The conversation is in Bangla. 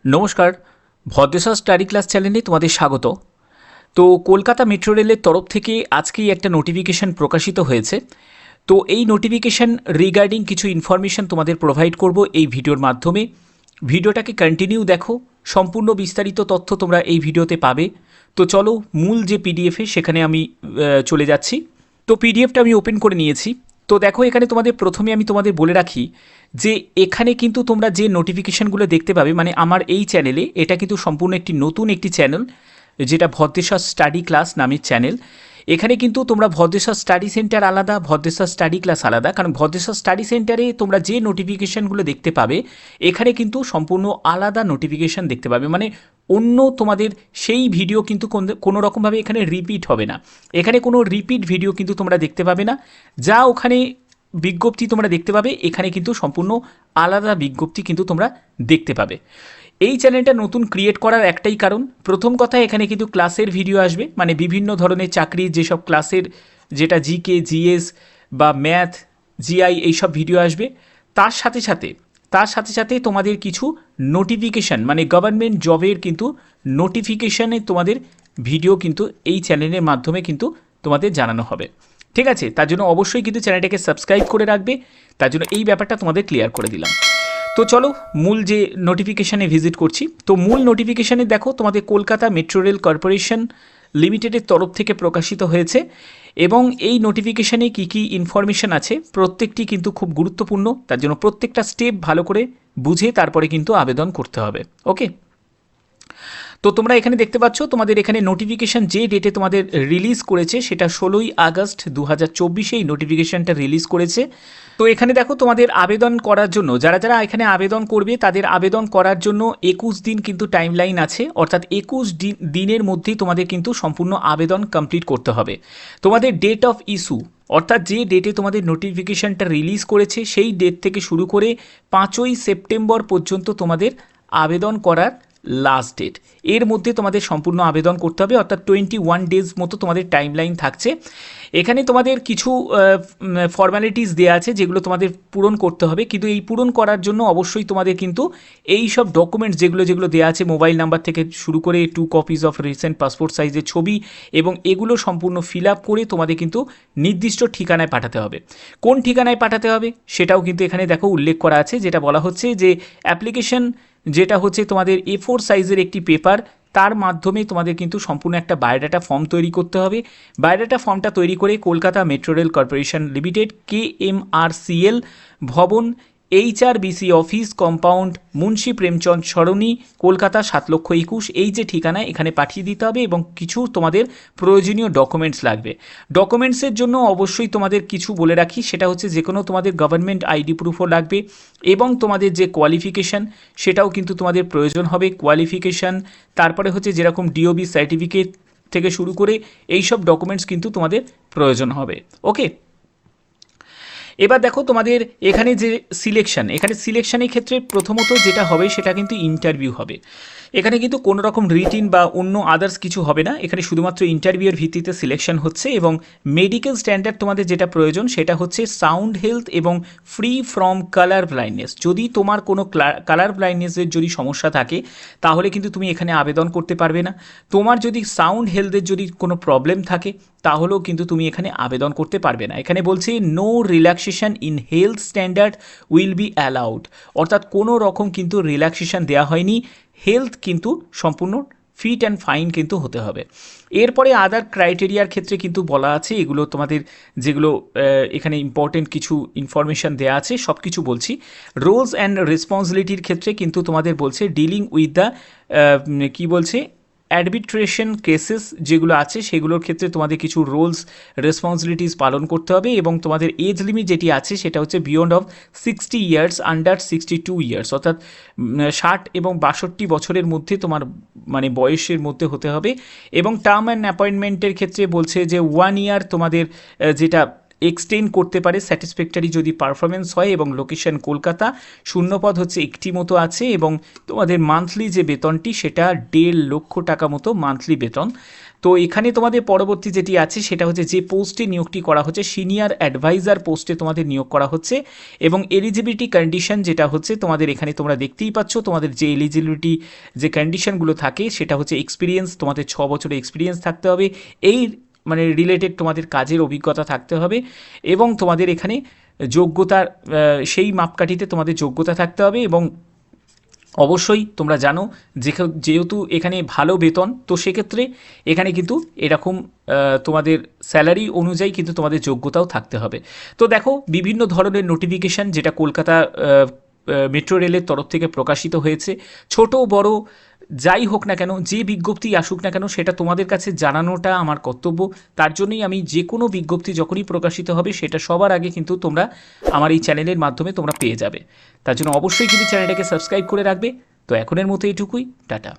নমস্কার, ভদ্রেশ্বর স্টাডি ক্লাস চ্যানেলে তোমাদের স্বাগত। তো কলকাতা মেট্রো রেলের তরফ থেকে আজকেই একটা নোটিফিকেশান প্রকাশিত হয়েছে। তো এই নোটিফিকেশান রিগার্ডিং কিছু ইনফরমেশান তোমাদের প্রোভাইড করব এই ভিডিওর মাধ্যমে। ভিডিওটাকে কন্টিনিউ দেখো, সম্পূর্ণ বিস্তারিত তথ্য তোমরা এই ভিডিওতে পাবে। তো চলো মূল যে পিডিএফে সেখানে আমি চলে যাচ্ছি। তো পিডিএফটা আমি ওপেন করে নিয়েছি। তো দেখো এখানে প্রথমে আমি তোমাদের বলে রাখি যে এখানে কিন্তু তোমরা যে নোটিফিকেশানগুলো দেখতে পাবে, মানে আমার এই চ্যানেলে, এটা কিন্তু সম্পূর্ণ একটি নতুন একটি চ্যানেল, যেটা ভদ্রেশ্বর স্টাডি ক্লাস নামের চ্যানেল। এখানে কিন্তু তোমরা ভদ্রেশ্বর স্টাডি সেন্টার আলাদা, ভদ্রেশ্বর স্টাডি ক্লাস আলাদা। কারণ ভদ্রেশ্বর স্টাডি সেন্টারে তোমরা যে নোটিফিকেশানগুলো দেখতে পাবে, এখানে কিন্তু সম্পূর্ণ আলাদা নোটিফিকেশান দেখতে পাবে। মানে অন্য তোমাদের সেই ভিডিও কিন্তু কোনো রকমভাবে এখানে রিপিট হবে না। এখানে কোনো রিপিট ভিডিও কিন্তু তোমরা দেখতে পাবে না। যা ওখানে বিজ্ঞপ্তি তোমরা দেখতে পাবে, এখানে কিন্তু সম্পূর্ণ আলাদা বিজ্ঞপ্তি কিন্তু তোমরা দেখতে পাবে। এই চ্যানেলটা নতুন ক্রিয়েট করার একটাই কারণ, প্রথম কথা এখানে কিন্তু ক্লাসের ভিডিও আসবে, মানে বিভিন্ন ধরনের চাকরির যেসব ক্লাসের, যেটা জিকে, জিএস বা ম্যাথ, জিআই, এইসব ভিডিও আসবে। তার সাথে সাথে তোমাদের কিছু নোটিফিকেশান, মানে গভর্নমেন্ট জবের কিন্তু নোটিফিকেশানে তোমাদের ভিডিও কিন্তু এই চ্যানেলের মাধ্যমে কিন্তু তোমাদের জানানো হবে। ঠিক আছে, তার জন্য অবশ্যই কিন্তু চ্যানেলটাকে সাবস্ক্রাইব করে রাখবে। তার জন্য এই ব্যাপারটা তোমাদের ক্লিয়ার করে দিলাম। তো চলো মূল যে নোটিফিকেশানে ভিজিট করছি। তো মূল নোটিফিকেশানে দেখো তোমাদের কলকাতা মেট্রো রেল কর্পোরেশন লিমিটেডের তরফ থেকে প্রকাশিত হয়েছে, এবং এই নোটিফিকেশানে কী কী ইনফরমেশান আছে প্রত্যেকটি কিন্তু খুব গুরুত্বপূর্ণ। তার জন্য প্রত্যেকটা স্টেপ ভালো করে বুঝে তারপরে কিন্তু আবেদন করতে হবে। ওকে, তো তোমরা এখানে দেখতে পাচ্ছ তোমাদের এখানে নোটিফিকেশান যে ডেটে তোমাদের রিলিজ করেছে সেটা 16ই আগস্ট 2024 এই নোটিফিকেশানটা রিলিজ করেছে। তো এখানে দেখো তোমাদের আবেদন করার জন্য, যারা যারা এখানে আবেদন করবে তাদের আবেদন করার জন্য 21 দিন কিন্তু টাইম লাইন আছে। অর্থাৎ 21 দিনের মধ্যেই তোমাদের কিন্তু সম্পূর্ণ আবেদন কমপ্লিট করতে হবে। তোমাদের ডেট অফ ইস্যু, অর্থাৎ যে ডেটে তোমাদের নোটিফিকেশানটা রিলিজ করেছে সেই ডেট থেকে শুরু করে 5ই সেপ্টেম্বর পর্যন্ত তোমাদের আবেদন করার লাস্ট ডেট। এর মধ্যে তোমাদের সম্পূর্ণ আবেদন করতে হবে, অর্থাৎ 21 ডেজ মতো তোমাদের টাইম লাইন থাকছে। এখানে তোমাদের কিছু ফর্ম্যালিটিস দেওয়া আছে যেগুলো তোমাদের পূরণ করতে হবে, কিন্তু এই পূরণ করার জন্য অবশ্যই তোমাদের কিন্তু এই সব ডকুমেন্টস যেগুলো দেওয়া আছে, মোবাইল নাম্বার থেকে শুরু করে 2 কপিজ অফ রিসেন্ট পাসপোর্ট সাইজের ছবি, এবং এগুলো সম্পূর্ণ ফিল আপ করে তোমাদের কিন্তু নির্দিষ্ট ঠিকানায় পাঠাতে হবে। কোন ঠিকানায় পাঠাতে হবে সেটাও কিন্তু এখানে দেখো উল্লেখ করা আছে, যেটা বলা হচ্ছে যে অ্যাপ্লিকেশন, যেটা হচ্ছে তোমাদের A4 সাইজের একটি পেপার, তার মাধ্যমে তোমাদের কিন্তু সম্পূর্ণ একটা বায়োডাটা ফর্ম তৈরি করতে হবে। বায়োডাটা ফর্মটা তৈরি করে Kolkata metro rail corporation limited, KMRCL ভবন, HRBC অফিস কম্পাউন্ড, মুন্সী প্রেমচন্দ সরণি, কলকাতা 7,21,000 এই যে ঠিকানায় এখানে পাঠিয়ে দিতে হবে। এবং কিছু তোমাদের প্রয়োজনীয় ডকুমেন্টস লাগবে। ডকুমেন্টসের জন্য অবশ্যই তোমাদের কিছু বলে রাখি, সেটা হচ্ছে যে কোনো তোমাদের গভর্নমেন্ট আইডি প্রুফও লাগবে, এবং তোমাদের যে কোয়ালিফিকেশান সেটাও কিন্তু তোমাদের প্রয়োজন হবে। কোয়ালিফিকেশান, তারপরে হচ্ছে যেরকম ডিওবি সার্টিফিকেট থেকে শুরু করে এই সব ডকুমেন্টস কিন্তু তোমাদের প্রয়োজন হবে। ওকে, এবার দেখো তোমাদের এখানে যে সিলেকশন, এখানে সিলেকশনের ক্ষেত্রে প্রথমত যেটা হবে সেটা কিন্তু ইন্টারভিউ হবে। এখানে কিন্তু কোনো রকম রিটিন বা অন্য আদার্স কিছু হবে না, এখানে শুধুমাত্র ইন্টারভিউয়ের ভিত্তিতে সিলেকশন হচ্ছে। এবং মেডিকেল স্ট্যান্ডার্ড তোমাদের যেটা প্রয়োজন সেটা হচ্ছে সাউন্ড হেলথ এবং ফ্রি ফ্রম কালার ব্লাইন্ডনেস। যদি তোমার কোনো কালার ব্লাইন্ডনেসের যদি সমস্যা থাকে তাহলে কিন্তু তুমি এখানে আবেদন করতে পারবে না। তোমার যদি সাউন্ড হেলথের যদি কোনো প্রবলেম থাকে তাহলেও কিন্তু তুমি এখানে আবেদন করতে পারবে না। এখানে বলছে no relaxation in health standard will be allowed, অর্থাৎ কোনো রকম কিন্তু রিল্যাক্সেশন দেওয়া হয়নি। হেলথ কিন্তু সম্পূর্ণ ফিট অ্যান্ড ফাইন কিন্তু হতে হবে। এরপরে আদার ক্রাইটেরিয়ার ক্ষেত্রে কিন্তু বলা আছে, এগুলো তোমাদের যেগুলো এখানে ইম্পর্টেন্ট কিছু ইনফরমেশান দেওয়া আছে সব কিছু বলছি। রোলস অ্যান্ড রেসপন্সিবিলিটির ক্ষেত্রে কিন্তু তোমাদের বলছে ডিলিং উইথ দ্য কী বলছে অ্যাডমিনিস্ট্রেশন কেসেস যেগুলো আছে সেগুলোর ক্ষেত্রে তোমাদের কিছু রোলস রেসপন্সিবিলিটিস পালন করতে হবে। এবং তোমাদের এজ লিমিট যেটি আছে সেটা হচ্ছে beyond of 60 years under 62 years, অর্থাৎ 60 এবং 62 বছরের মধ্যে তোমার মানে বয়সের মধ্যে হতে হবে। এবং টার্ম অ্যান্ড অ্যাপয়েন্টমেন্টের ক্ষেত্রে বলছে যে 1 ইয়ার তোমাদের যেটা এক্সটেন্ড করতে পারে স্যাটিসফ্যাক্টরি যদি পারফরমেন্স হয়, এবং লোকেশন কলকাতা। শূন্যপদ হচ্ছে একটি মতো আছে, এবং তোমাদের মান্থলি যে বেতনটি সেটা 1.5 লক্ষ টাকা মতো মান্থলি বেতন। তো এখানে তোমাদের পরবর্তী যেটি আছে সেটা হচ্ছে যে পোস্টে নিয়োগটি করা হচ্ছে সিনিয়র অ্যাডভাইজার পোস্টে তোমাদের নিয়োগ করা হচ্ছে এবং এলিজিবিলিটি কন্ডিশন যেটা হচ্ছে তোমাদের এখানে তোমরা দেখতেই পাচ্ছ তোমাদের যে এলিজিবিলিটি যে কন্ডিশনগুলো থাকে সেটা হচ্ছে এক্সপিরিয়েন্স, তোমাদের 6 বছরের এক্সপিরিয়েন্স থাকতে হবে, এই মানে রিলেটেড তোমাদের কাজের অভিজ্ঞতা থাকতে হবে এবং তোমাদের এখানে যোগ্যতার সেই মাপকাঠিতে তোমাদের যোগ্যতা থাকতে হবে এবং অবশ্যই তোমরা জানো যেহেতু এখানে ভালো বেতন, তো সেক্ষেত্রে এখানে কিন্তু এরকম তোমাদের স্যালারি অনুযায়ী কিন্তু তোমাদের যোগ্যতাও থাকতে হবে। তো দেখো বিভিন্ন ধরনের নোটিফিকেশান যেটা কলকাতা মেট্রো রেলের তরফ থেকে প্রকাশিত হয়েছে, ছোট বড় যাই হোক না কেন, যে বিজ্ঞপ্তি আসুক না কেন সেটা তোমাদের কাছে জানানোটা আমার কর্তব্য। তার জন্যই আমি যে কোনো বিজ্ঞপ্তি যখনই প্রকাশিত হবে সেটা সবার আগে কিন্তু তোমরা আমার এই চ্যানেলের মাধ্যমে তোমরা পেয়ে যাবে। তার জন্য অবশ্যই কিন্তু চ্যানেলটাকে সাবস্ক্রাইব করে রাখবে। তো এখনের মতো এইটুকুই, টাটা।